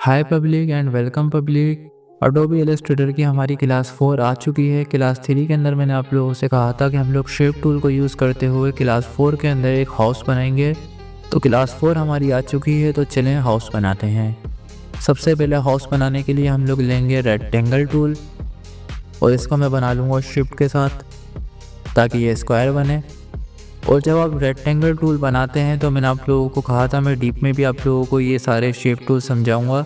Hi public and welcome public. Adobe Illustrator की हमारी class 4 आ चुकी है। क्लास 3 के अंदर मैंने आप लोगों से कहा था कि हम लोग शेप टूल को यूज़ करते हुए क्लास 4 के अंदर एक हाउस बनाएंगे। तो क्लास 4 हमारी आ चुकी है, तो चलें हाउस बनाते हैं। सबसे पहले हाउस बनाने के लिए हम लोग लेंगे रेक्टेंगल टूल और इसको मैं बना लूँगा शिफ्ट के साथ ताकि ये स्क्वायर बने। और जब आप रेक्टेंगल टूल बनाते हैं तो मैंने आप लोगों को कहा था मैं डीप में भी आप लोगों को ये सारे शेप टूल समझाऊंगा।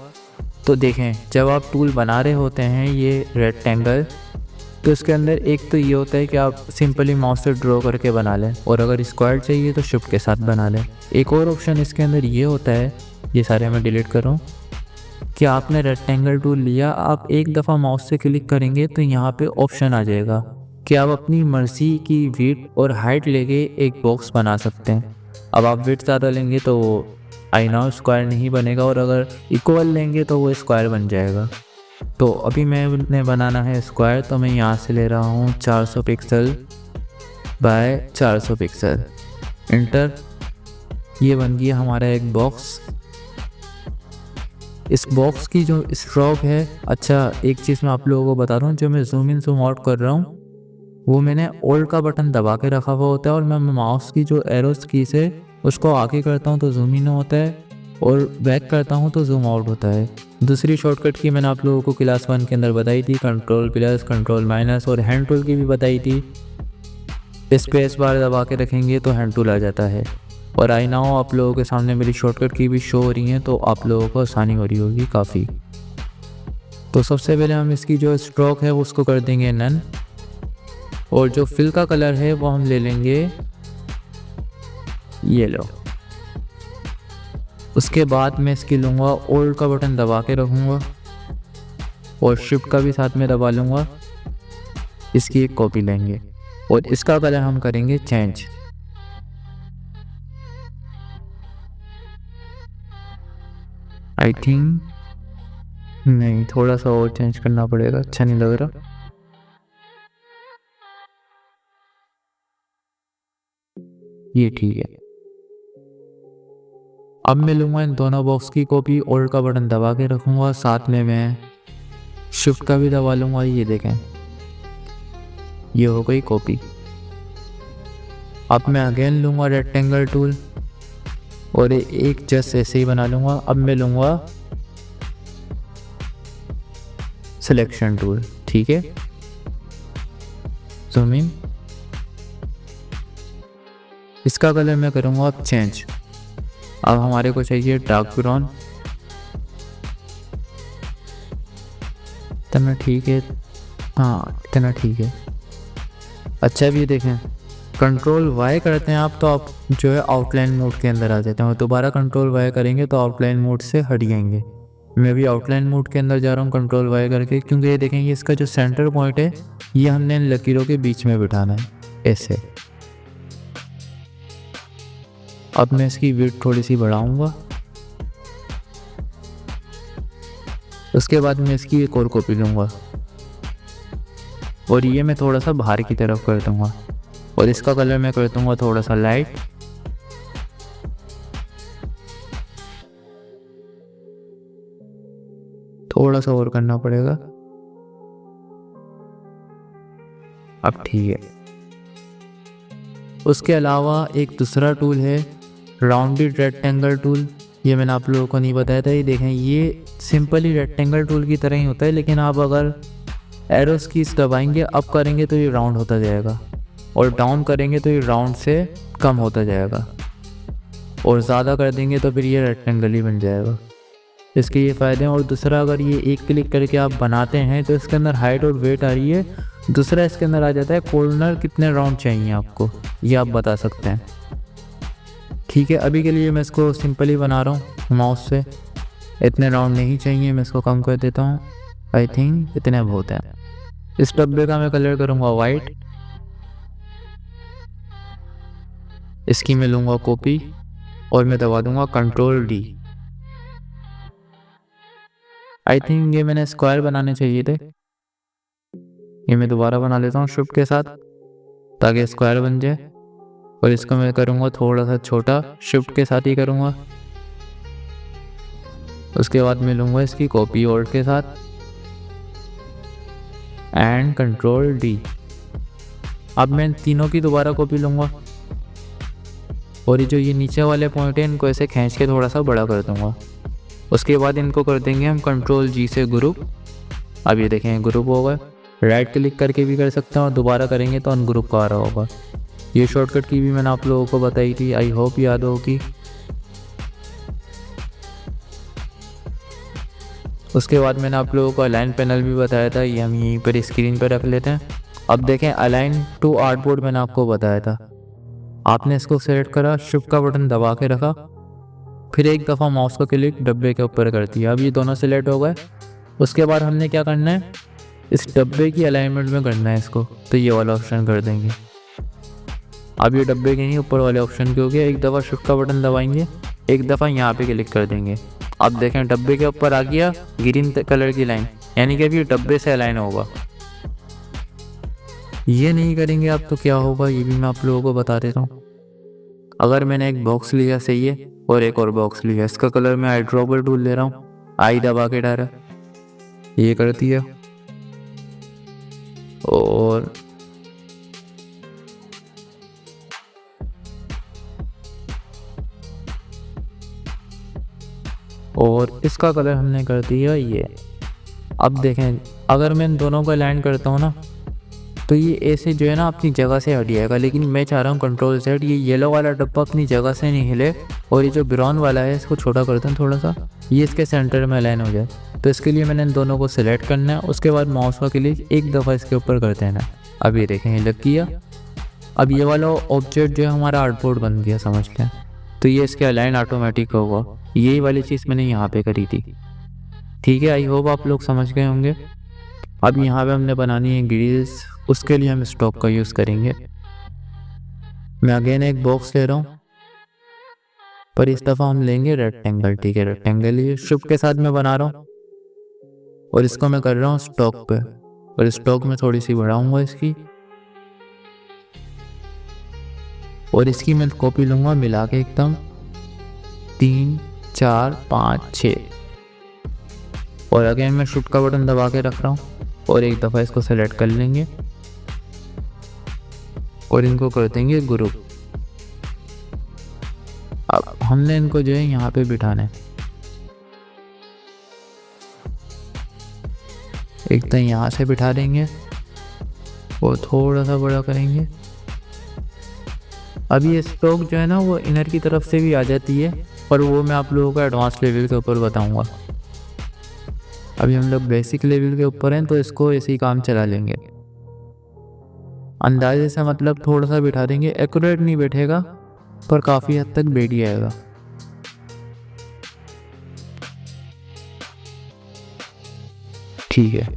तो देखें, जब आप टूल बना रहे होते हैं ये रेक्टेंगल, तो इसके अंदर एक तो ये होता है कि आप सिंपली माउस से ड्रॉ करके बना लें, और अगर स्क्वायर चाहिए तो शिफ्ट के साथ बना लें। एक और ऑप्शन इसके अंदर ये होता है, ये सारे मैं डिलीट कर रहा हूँ, कि आपने रेक्टेंगल टूल लिया, आप एक दफ़ा माउस से क्लिक करेंगे तो यहाँ पे ऑप्शन आ जाएगा कि आप अपनी मर्ज़ी की विड्थ और हाइट लेके एक बॉक्स बना सकते हैं। अब आप विड्थ ज़्यादा लेंगे तो आईना स्क्वायर नहीं बनेगा, और अगर इक्वल लेंगे तो वो स्क्वायर बन जाएगा। तो अभी मैंने बनाना है स्क्वायर, तो मैं यहाँ से ले रहा हूँ 400 पिक्सल बाय 400 पिक्सल, इंटर। ये बन गया हमारा एक बॉक्स। इस बॉक्स की जो स्ट्रोक है, अच्छा एक चीज़ मैं आप लोगों को बता रहा हूँ, जो मैं जूम इन जूम आउट कर रहा हूँ वो मैंने ओल्ड का बटन दबा के रखा हुआ होता है, और मैं माउस की जो एरोस की से उसको आगे करता हूँ तो जूम इन होता है, और बैक करता हूँ तो जूम आउट होता है। दूसरी शॉर्टकट की मैंने आप लोगों को क्लास 1 के अंदर बताई थी, कंट्रोल प्लस, कंट्रोल माइनस, और हैंड टूल की भी बताई थी। स्पेस बार दबा के रखेंगे तो हैंड टूल आ जाता है। और आई नाउ आप लोगों के सामने मेरी शॉर्टकट की भी शो हो रही हैं, तो आप लोगों को आसानी हो रही होगी काफ़ी। तो सबसे पहले हम इसकी जो स्ट्रोक है उसको कर देंगे नन, और जो फिल का कलर है वो हम ले लेंगे येलो। उसके बाद मैं इसकी लूँगा ओल्ड का बटन दबा के रखूँगा, और शिफ्ट का भी साथ में दबा लूँगा। इसकी एक कॉपी लेंगे और इसका कलर हम करेंगे चेंज। आई थिंक नहीं, थोड़ा सा और चेंज करना पड़ेगा, अच्छा नहीं लग रहा। ये ठीक है। अब मैं लूँगा इन दोनों बॉक्स की कॉपी, ओल्ड का बटन दबा के रखूँगा, साथ में मैं शिफ्ट का भी दबा लूँगा। ये देखें, ये हो गई कॉपी। अब मैं अगेन लूँगा रेक्टेंगल टूल और एक जस्ट ऐसे ही बना लूँगा। अब मैं लूँगा सिलेक्शन टूल, ठीक है, जूम इन। इसका कलर मैं करूँगा अब चेंज। अब हमारे को चाहिए डार्क ब्राउन। इतना ठीक है, हाँ इतना ठीक है। अच्छा अब ये देखें, कंट्रोल वाई करते हैं आप तो आप जो है आउटलाइन मोड के अंदर आ जाते हैं, और दोबारा कंट्रोल वाई करेंगे तो आउटलाइन मोड से हट जाएंगे। मैं भी आउटलाइन मोड के अंदर जा रहा हूँ कंट्रोल वाई करके, क्योंकि ये देखेंगे इसका जो सेंटर पॉइंट है ये हमने इन लकीरों के बीच में बिठाना है ऐसे। अब मैं इसकी विड्थ थोड़ी सी बढ़ाऊँगा। उसके बाद मैं इसकी एक और कॉपी लूँगा और ये मैं थोड़ा सा बाहर की तरफ कर दूँगा, और इसका कलर मैं कर दूँगा थोड़ा सा लाइट। थोड़ा सा और करना पड़ेगा। अब ठीक है। उसके अलावा एक दूसरा टूल है राउंडेड रेक्टेंगल टूल, ये मैंने आप लोगों को नहीं बताया था। ये देखें, ये सिंपली रेक्टेंगल टूल की तरह ही होता है, लेकिन आप अगर एरोस कीज दबाएंगे, अप करेंगे तो ये राउंड होता जाएगा, और डाउन करेंगे तो ये राउंड से कम होता जाएगा, और ज़्यादा कर देंगे तो फिर ये रेक्टेंगल ही बन जाएगा। इसके ये फ़ायदे हैं। और दूसरा, अगर ये एक क्लिक करके आप बनाते हैं तो इसके अंदर हाइट और वेट आ रही है। दूसरा इसके अंदर आ जाता है कॉर्नर कितने राउंड चाहिए आपको, ये आप बता सकते हैं। ठीक है, अभी के लिए मैं इसको सिंपली बना रहा हूँ माउस से। इतने राउंड नहीं चाहिए, मैं इसको कम कर देता हूँ। आई थिंक इतने बहुत हैं। इस डब्बे का मैं कलर करूँगा वाइट। इसकी मैं लूँगा कॉपी और मैं दबा दूँगा कंट्रोल डी। आई थिंक ये मैंने स्क्वायर बनाने चाहिए थे, ये मैं दोबारा बना लेता हूँ शिफ्ट के साथ ताकि स्क्वायर बन जाए। और इसको मैं करूँगा थोड़ा सा छोटा, शिफ्ट के साथ ही करूँगा। उसके बाद मैं लूँगा इसकी कॉपी ऑल्ट के साथ एंड कंट्रोल डी। अब मैं तीनों की दोबारा कॉपी लूँगा और ये नीचे वाले पॉइंट है इनको ऐसे खींच के थोड़ा सा बड़ा कर दूँगा। उसके बाद इनको कर देंगे हम कंट्रोल जी से ग्रुप। अब ये देखें ग्रुप होगा, राइट क्लिक करके भी कर सकते हैं और दोबारा करेंगे तो अनग्रुप का आ रहा होगा। ये शॉर्टकट की भी मैंने आप लोगों को बताई थी, आई होप याद होगी। उसके बाद मैंने आप लोगों को अलाइन पैनल भी बताया था, ये हम यहीं पर स्क्रीन पर रख लेते हैं। अब देखें अलाइन टू आर्टबोर्ड मैंने आपको बताया था, आपने इसको सेलेक्ट करा, शिफ्ट का बटन दबा के रखा, फिर एक दफ़ा माउस को क्लिक डब्बे के ऊपर कर दिया। अब ये दोनों सेलेक्ट हो गए। उसके बाद हमने क्या करना है, इस डब्बे की अलाइनमेंट में करना है इसको, तो ये वाला ऑप्शन कर देंगे। अब ये डब्बे के नहीं ऊपर वाले ऑप्शन के हो गया। एक दफ़ा शिफ्ट का बटन दबाएंगे, एक दफ़ा यहाँ पे क्लिक कर देंगे। अब देखें डब्बे के ऊपर आ गया ग्रीन कलर की लाइन, यानी कि अभी डब्बे से अलाइन होगा। ये नहीं करेंगे आप तो क्या होगा ये भी मैं आप लोगों को बता देता हूँ। अगर मैंने एक बॉक्स लिया सही है और एक और बॉक्स लिया, इसका कलर मैं आई ड्रॉपर टूल ले रहा हूँ, आई दबा के डाला, ये कर दिया और इसका कलर हमने कर दिया ये। अब देखें अगर मैं इन दोनों को अलाइन करता हूँ ना तो ये ऐसे जो है ना अपनी जगह से हट जाएगा, लेकिन मैं चाह रहा हूँ कंट्रोल सेट ये येलो वाला डब्बा अपनी जगह से नहीं हिले और ये जो ब्राउन वाला है इसको छोटा करते हैं थोड़ा सा, ये इसके सेंटर में अलाइन हो जाए। तो इसके लिए मैंने इन दोनों को सिलेक्ट करना है, उसके बाद माउस का क्लिक एक दफ़ा इसके ऊपर कर देना। अब ये देखें ये लग किया। अब ये वाला ऑब्जेक्ट जो है हमारा आर्टबोर्ड बन गया समझ लें, तो ये इसके अलाइन ऑटोमेटिक होगा। यही वाली चीज़ मैंने यहाँ पे करी थी, ठीक है। आई होप आप लोग समझ गए होंगे। अब यहाँ पे हमने बनानी है ग्रिल्स, उसके लिए हम स्टॉक का यूज़ करेंगे। मैं अगेन एक बॉक्स ले रहा हूँ, पर इस दफ़ा हम लेंगे रेक्टेंगल, ठीक है। रेक्टेंगल ये शिफ्ट के साथ मैं बना रहा हूँ और इसको मैं कर रहा हूँ स्टॉक पे, और स्टॉक में थोड़ी सी बढ़ाऊँगा इसकी, और इसकी मैं कॉपी लूँगा मिला के एकदम 3 4 5 6, और अगेन मैं शिफ्ट का बटन दबा के रख रहा हूँ और एक दफ़ा इसको सेलेक्ट कर लेंगे और इनको कर देंगे ग्रुप। अब हमने इनको जो है यहाँ पे बिठाना है, एक तो यहाँ से बिठा देंगे और थोड़ा सा बड़ा करेंगे। अभी ये स्टॉक जो है ना वो इनर की तरफ से भी आ जाती है, पर वो मैं आप लोगों को एडवांस लेवल के ऊपर बताऊंगा। अभी हम लोग बेसिक लेवल के ऊपर हैं तो इसको ऐसे ही काम चला लेंगे। अंदाजे से मतलब थोड़ा सा बिठा देंगे, एक्यूरेट नहीं बैठेगा पर काफ़ी हद तक बैठ जाएगा। ठीक है,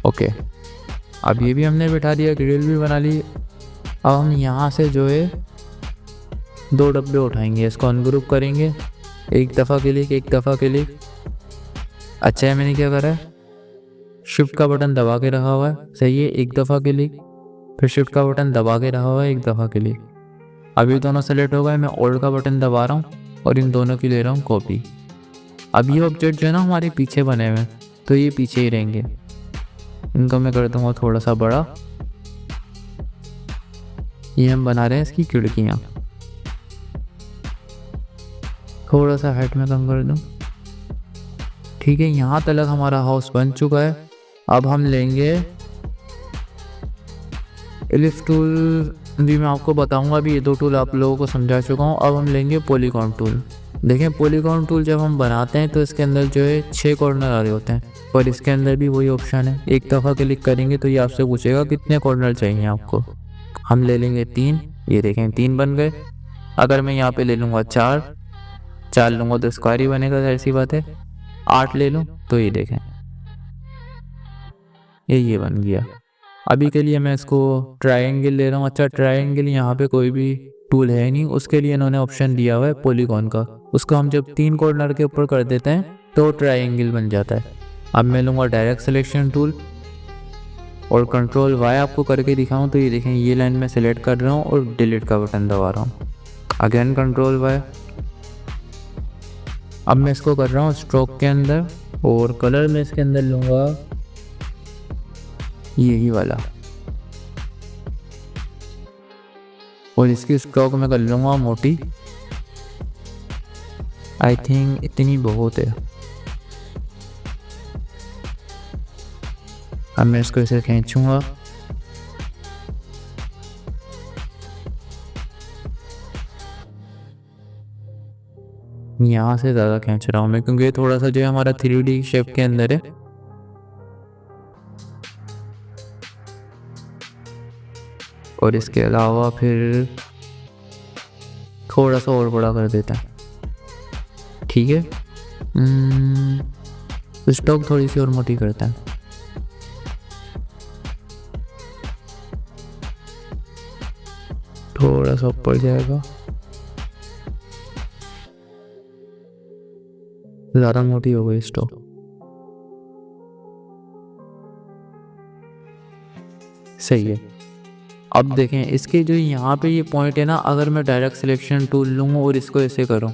ओके। अब ये भी हमने बिठा दिया, ग्रिल भी बना ली। अब हम यहाँ से जो है 2 डब्बे उठाएंगे, इसको अनग्रुप करेंगे, एक दफ़ा क्लिक एक दफ़ा क्लिक। अच्छा है मैंने क्या करा है, शिफ्ट का बटन दबा के रखा हुआ है, सही है, एक दफ़ा क्लिक, फिर शिफ्ट का बटन दबा के रखा हुआ है, एक दफ़ा क्लिक। अभी दोनों सेलेक्ट हो गए, मैं ऑल्ट का बटन दबा रहा हूँ और इन दोनों की ले रहा हूँ कॉपी। अब ये ऑब्जेक्ट जो है ना हमारे पीछे बने हुए हैं तो ये पीछे ही रहेंगे, इनको मैं कर दूँगा थोड़ा सा बड़ा। ये हम बना रहे हैं इसकी खिड़कियाँ, थोड़ा सा हाइट में कम कर दूँ, ठीक है। यहाँ तक हमारा हाउस बन चुका है। अब हम लेंगे एलिप्स टूल, भी मैं आपको बताऊंगा, अभी ये 2 टूल आप लोगों को समझा चुका हूँ। अब हम लेंगे पॉलीगॉन टूल। देखें पॉलीगॉन टूल जब हम बनाते हैं तो इसके अंदर जो है 6 कॉर्नर आ रहे होते हैं, और इसके अंदर भी वही ऑप्शन है, एक दफ़ा क्लिक करेंगे तो ये आपसे पूछेगा कितने कॉर्नर चाहिए आपको। हम ले लेंगे 3, ये देखें 3 बन गए। अगर मैं यहाँ पे ले लूँगा 4 लूँगा तो स्क्वायर ही बनेगा, ऐसी बात है। 8 ले लूँ तो ये देखें ये बन गया। अभी के लिए मैं इसको ट्रायंगल ले रहा हूँ। अच्छा ट्रायंगल यहाँ पे कोई भी टूल है नहीं, उसके लिए इन्होंने ऑप्शन दिया हुआ है पॉलीगॉन का, उसको हम जब 3 कॉर्नर के ऊपर कर देते हैं तो ट्रायंगल बन जाता है। अब मैं लूँगा डायरेक्ट सिलेक्शन टूल और कंट्रोल वाई आपको करके दिखाऊँ तो ये देखें ये लाइन में सेलेक्ट कर रहा हूँ और डिलीट का बटन दबा रहा हूँ। अगेन कंट्रोल वाई, अब मैं इसको कर रहा हूँ स्ट्रोक के अंदर, और कलर में इसके अंदर लूँगा यही वाला, और इसकी स्ट्रोक में कर लूँगा मोटी। आई थिंक इतनी बहुत है। अब मैं इसको ऐसे खींचूँगा, यहाँ से ज़्यादा खींच रहा हूँ मैं क्योंकि थोड़ा सा जो है हमारा 3D शेप के अंदर है। और इसके अलावा फिर थोड़ा सा और बड़ा कर देता है, ठीक है। स्टॉक थोड़ी सी और मोटी करता है। थोड़ा सा ऊपर जाएगा, ज़्यादा मोटी हो गई स्टॉक। सही है। अब देखें इसके जो यहाँ पे ये पॉइंट है ना, अगर मैं डायरेक्ट सिलेक्शन टूल लूँ और इसको ऐसे करूँ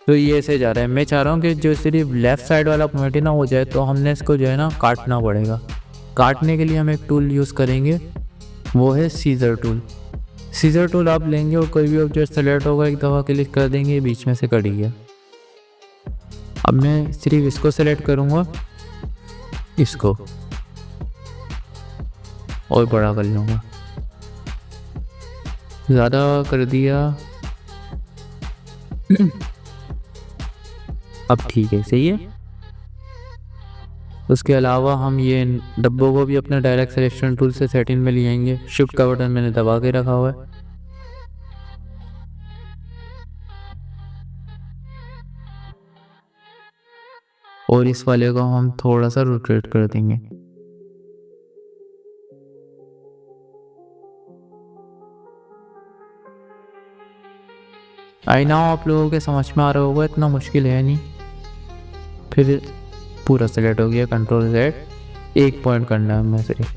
तो ये ऐसे जा रहा है। मैं चाह रहा हूँ कि जो सिर्फ लेफ़्ट साइड वाला पॉइंट है ना हो जाए, तो हमने इसको जो है ना काटना पड़ेगा। काटने के लिए हम एक टूल यूज़ करेंगे, वो है सीजर टूल। सीजर टूल आप लेंगे और कोई भी ऑब्जेक्ट सेलेक्ट होगा, एक दफ़ा क्लिक कर देंगे, बीच में से कट गया। अब मैं सिर्फ इसको सेलेक्ट करूँगा, इसको और बड़ा कर लूँगा, ज़्यादा कर दिया। अब ठीक है, सही है। उसके अलावा हम ये डब्बों को भी अपने डायरेक्ट सिलेक्शन टूल से सेटिंग में ले आएंगे। शिफ्ट का बटन मैंने दबा के रखा हुआ है। और इस वाले को हम थोड़ा सा रोटेट कर देंगे। आई नाउ आप लोगों के समझ में आ रहा होगा, इतना मुश्किल है नहीं। फिर पूरा सेलेक्ट हो गया, कंट्रोल Z, एक पॉइंट करना है हमें सिर्फ।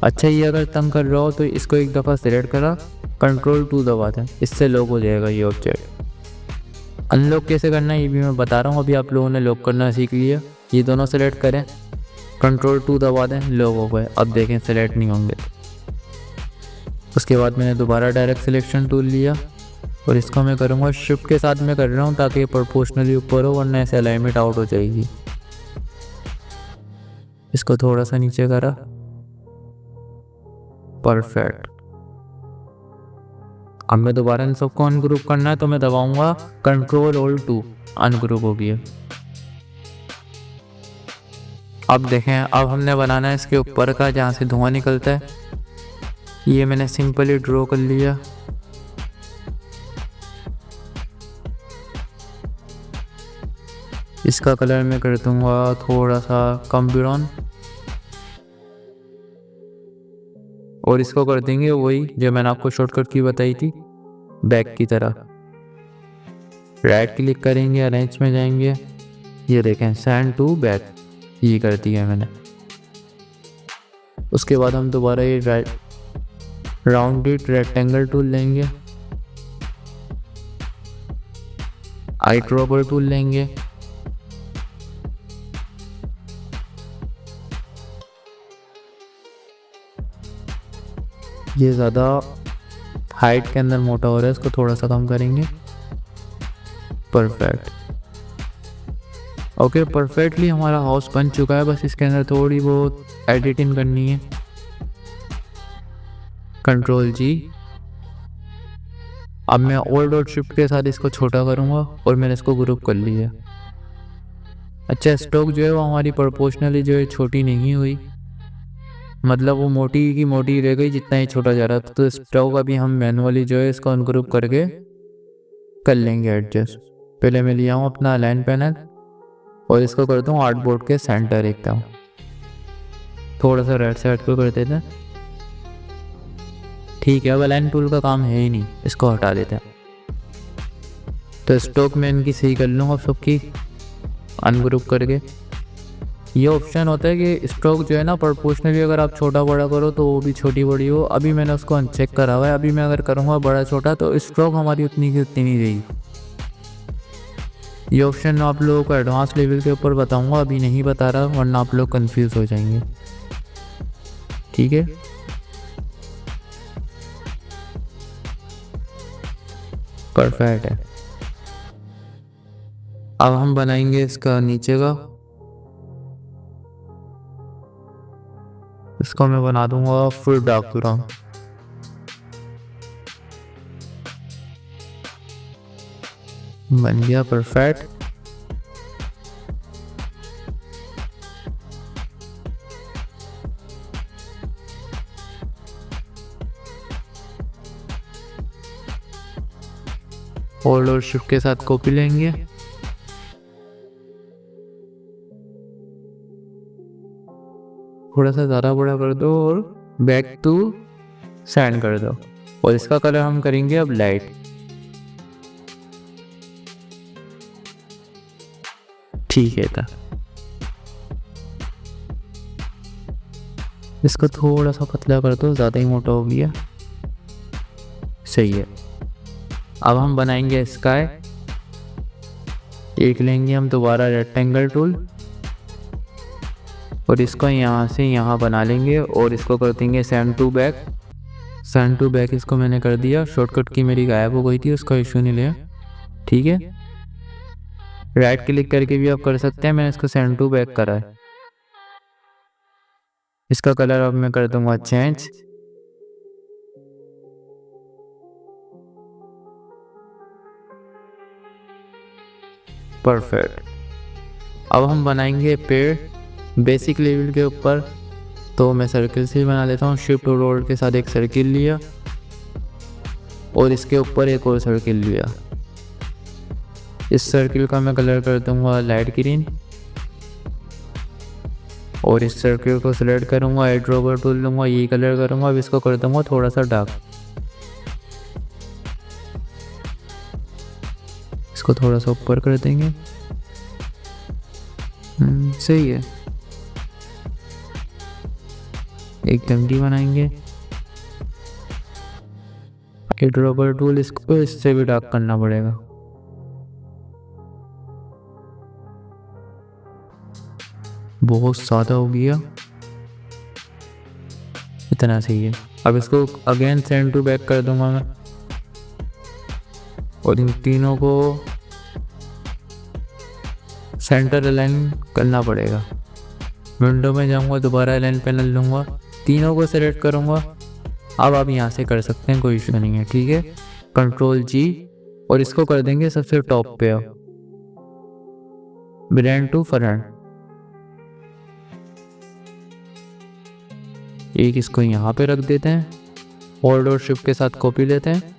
अच्छा, ये अगर तंग कर रहा हो तो इसको एक दफ़ा सेलेक्ट करा, कंट्रोल 2 दबा दें, इससे लॉक हो जाएगा ये ऑब्जेक्ट। अनलॉक कैसे करना है ये भी मैं बता रहा हूँ। अभी आप लोगों ने लॉक करना सीख लिया। ये दोनों सेलेक्ट करें, कंट्रोल 2 दबा दें, लॉक हो गए। अब देखें सेलेक्ट नहीं होंगे। उसके बाद मैंने दोबारा डायरेक्ट सिलेक्शन टूल लिया और इसको मैं करूँगा शिफ्ट के साथ में कर रहा हूँ ताकि ये प्रोपोर्शनली ऊपर हो, वरना ऐसे अलाइनमेंट आउट हो जाएगी। इसको थोड़ा सा नीचे करा, परफेक्ट। अब मैं दोबारा इन सबको अनग्रुप करना है तो मैं दबाऊंगा कंट्रोल Alt 2, अनग्रुप हो गया। अब देखें, अब हमने बनाना है इसके ऊपर का जहाँ से धुआं निकलता है। ये मैंने सिंपली ड्रॉ कर लिया। इसका कलर मैं कर दूंगा थोड़ा सा कम ब्राउन, और इसको कर देंगे वही जो मैंने आपको शॉर्टकट की बताई थी, बैक की तरह। राइट क्लिक करेंगे, अरेंज में जाएंगे, ये देखें सेंड टू बैक, ये कर दिया मैंने। उसके बाद हम दोबारा ये राउंडेड रेक्टेंगल टूल लेंगे, आई ड्रॉपर टूल लेंगे, ये ज़्यादा हाइट के अंदर मोटा हो रहा है, इसको थोड़ा सा कम करेंगे, परफेक्ट। ओके, परफेक्टली हमारा हाउस बन चुका है। बस इसके अंदर थोड़ी बहुत एडिटिंग करनी है। Control G। अब मैं Alt और शिफ्ट के साथ इसको छोटा करूँगा और मैंने इसको ग्रुप कर लिया। अच्छा, स्टॉक जो है वो हमारी प्रोपोर्शनली जो है छोटी नहीं हुई, मतलब वो मोटी की मोटी रह गई जितना ही छोटा जा रहा था। तो स्टॉक अभी हम मैनुअली जो है इसको अनग्रुप करके कर लेंगे एडजस्ट। पहले मैं लिया हूँ अपना अलाइन पैनल और इसको कर दूँ आर्टबोर्ड के सेंटर एकदम, थोड़ा सा राइट साइड को कर देते हैं। ठीक है, अब अलाइन टूल का काम है ही नहीं, इसको हटा देते हैं। तो स्टॉक में इनकी सही कर लूँगा सबकी अनग्रुप करके। ये ऑप्शन होता है कि स्ट्रोक जो है ना प्रोपोर्शनली अगर आप छोटा बड़ा करो तो वो भी छोटी बड़ी हो। अभी मैंने उसको अनचेक करा हुआ है, अभी मैं अगर करूँगा बड़ा छोटा तो स्ट्रोक हमारी उतनी की उतनी नहीं रहेगी। ये ऑप्शन आप लोगों को एडवांस लेवल के ऊपर बताऊंगा, अभी नहीं बता रहा वरना आप लोग कंफ्यूज हो जाएंगे। ठीक है, परफेक्ट है। अब हम बनाएंगे इसका नीचे का, इसको मैं बना दूंगा फुल डार्क ब्राउन। बन गया परफेक्ट। होल्ड और शिफ्ट के साथ कॉपी लेंगे, थोड़ा सा ज़्यादा बड़ा कर दो और बैक टू सेंड कर दो। और इसका कलर हम करेंगे अब लाइट। ठीक है था, इसको थोड़ा सा पतला कर दो, ज़्यादा ही मोटा हो गया। सही है। अब हम बनाएंगे स्काई। एक लेंगे हम दोबारा रेक्टेंगल टूल और इसको यहाँ से यहाँ बना लेंगे और इसको कर देंगे send to back. Send to back इसको मैंने कर दिया। शॉर्टकट की मेरी गायब हो गई थी, उसका इशू नहीं लिया। ठीक है, राइट क्लिक करके भी आप कर सकते हैं, मैंने इसको सेंड टू बैक करा है। इसका कलर अब मैं कर दूंगा चेंज। परफेक्ट। अब हम बनाएंगे पेड़ बेसिक लेवल के ऊपर, तो मैं सर्किल से ही बना लेता हूँ। शिफ्ट और रोल के साथ एक सर्किल लिया और इसके ऊपर एक और सर्किल लिया। इस सर्किल का मैं कलर कर दूंगा लाइट ग्रीन और इस सर्किल को सिलेक्ट करूंगा, एड ड्रॉपर टूल लूंगा, ये कलर करूंगा। अब इसको कर दूंगा थोड़ा सा डार्क, इसको थोड़ा सा ऊपर कर देंगे। सही है। एक डंडी बनाएंगे, एड ड्रॉपर टूल, इसको इससे भी डार्क करना पड़ेगा। बहुत ज़्यादा हो गया, इतना सही है। अब इसको अगेन सेंड टू बैक कर दूंगा मैं और इन तीनों को सेंटर अलाइन करना पड़ेगा। विंडो में जाऊंगा, दोबारा अलाइन पैनल लूँगा, तीनों को सेलेक्ट करूँगा। अब आप यहाँ से कर सकते हैं, कोई इशू नहीं है। ठीक है, कंट्रोल जी और इसको कर देंगे सबसे टॉप पे, ब्रेंड टू फ्रंट। एक इसको यहाँ पे रख देते हैं, होल्ड और शिफ्ट के साथ कॉपी लेते हैं,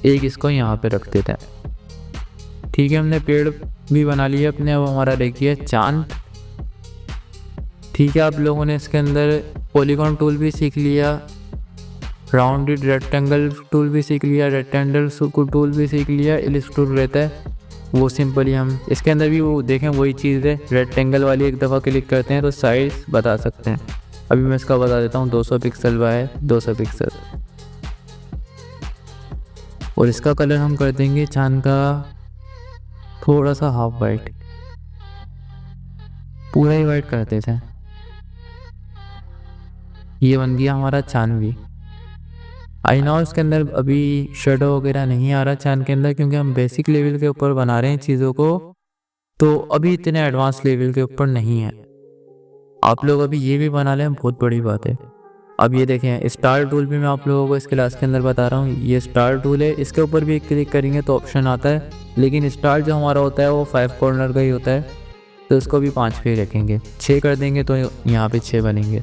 एक इसको यहाँ पे रख देते हैं। ठीक है, हमने पेड़ भी बना लिया अपने। अब हमारा देखिए चांद। ठीक है, आप लोगों ने इसके अंदर पॉलीगॉन टूल भी सीख लिया, राउंडेड रेक्टेंगल टूल भी सीख लिया, रेक्टेंगल टूल भी सीख लिया। इलिप्स टूल रहता है वो सिंपली हम इसके अंदर भी वो देखें, वही चीज़ है। रेक्टेंगल वाली एक दफ़ा क्लिक करते हैं तो साइज बता सकते हैं। अभी मैं इसका बता देता हूँ, 200 पिक्सल बाय 200 पिक्सल। और इसका कलर हम कर देंगे चांद का थोड़ा सा हाफ वाइट, पूरा ही वाइट कर देते हैं। ये बन गया हमारा चांद भी। आई नो इसके अंदर अभी शेडो वगैरह नहीं आ रहा चांद के अंदर, क्योंकि हम बेसिक लेवल के ऊपर बना रहे हैं चीज़ों को, तो अभी इतने एडवांस लेवल के ऊपर नहीं है। आप लोग अभी ये भी बना लें, बहुत बड़ी बात है। अब ये देखें, स्टार टूल भी मैं आप लोगों को इस क्लास के अंदर बता रहा हूँ। ये स्टार टूल है, इसके ऊपर भी क्लिक करेंगे तो ऑप्शन आता है, लेकिन स्टार जो हमारा होता है वो 5 कॉर्नर का ही होता है, तो इसको भी 5 पे रखेंगे। 6 कर देंगे तो यहाँ पे 6 बनेंगे।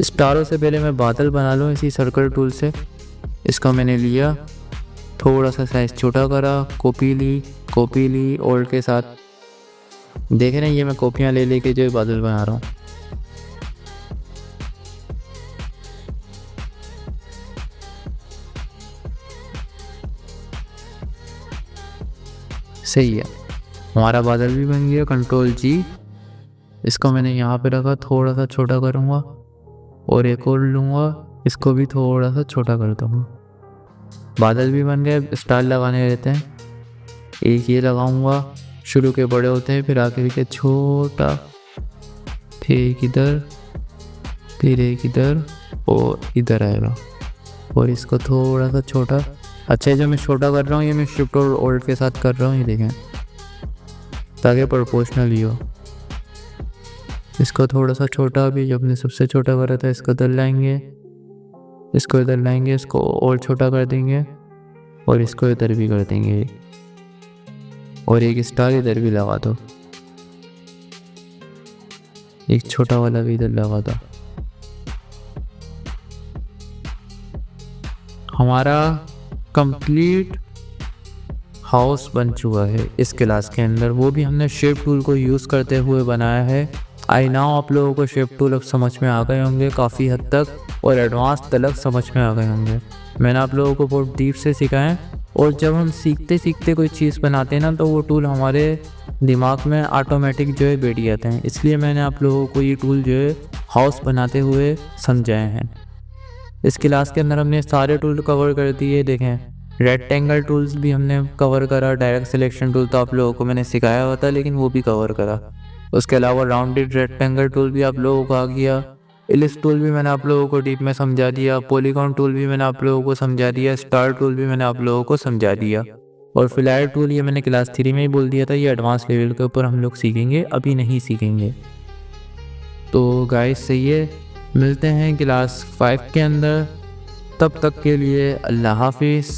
स्टारों से पहले मैं बादल बना लूँ इसी सर्कल टूल से। इसका मैंने लिया, थोड़ा सा साइज छोटा करा, कॉपी ली ओल्ड के साथ। देखे ना, ये मैं कॉपियाँ ले लेके जो बादल बना रहा हूँ। सही है। हमारा बादल भी बन गया। कंट्रोल जी, इसको मैंने यहाँ पे रखा, थोड़ा सा छोटा करूँगा और एक और लूँगा, इसको भी थोड़ा सा छोटा कर दूँगा। बादल भी बन गए। स्टार लगाने रहते हैं, एक ये लगाऊंगा, शुरू के बड़े होते हैं फिर आखिर के छोटा, फिर एक इधर, फिर एक इधर और इधर आएगा और इसको थोड़ा सा छोटा। अच्छा, जो मैं छोटा कर रहा हूँ ये मैं शिफ्ट और ऑल्ट के साथ कर रहा हूँ, ये देखें, ताकि प्रोपोर्शनल ही हो। इसको थोड़ा सा छोटा, अभी जब हमने सबसे छोटा करा था इसको इधर लाएंगे, इसको इधर लाएंगे, इसको और छोटा कर देंगे और इसको इधर भी कर देंगे और एक स्टार इधर भी लगा दो, एक छोटा वाला भी इधर लगा दो। हमारा कंप्लीट हाउस बन चुका है इस क्लास के अंदर, वो भी हमने शेप टूल को यूज़ करते हुए बनाया है। आई नाउ आप लोगों को शेप टूल अब समझ में आ गए होंगे काफ़ी हद तक और एडवांस तलक समझ में आ गए होंगे। मैंने आप लोगों को बहुत डीप से सिखाया और जब हम सीखते सीखते कोई चीज़ बनाते हैं ना तो वो टूल हमारे दिमाग में ऑटोमेटिक जो है बैठ जाते हैं। इसलिए मैंने आप लोगों को ये टूल जो है हाउस बनाते हुए समझाए हैं। इस क्लास के अंदर हमने सारे टूल कवर कर दिए। देखें, रेक्टेंगल टूल्स भी हमने कवर करा, डायरेक्ट सिलेक्शन टूल तो आप लोगों को मैंने सिखाया हुआ था लेकिन वो भी कवर करा। उसके अलावा राउंडेड रेक्टेंगल टूल भी आप लोगों को आ गया। इलिप्स टूल भी मैंने आप लोगों को डीप में समझा दिया। पॉलीगॉन टूल भी मैंने आप लोगों को समझा दिया। स्टार टूल भी मैंने आप लोगों को समझा दिया। और फिलहाल टूल ये मैंने क्लास 3 में ही बोल दिया था, ये एडवांस लेवल के ऊपर हम लोग सीखेंगे, अभी नहीं सीखेंगे। तो गाइस सही है, मिलते हैं क्लास 5 के अंदर। तब तक के लिए अल्लाह हाफिज़।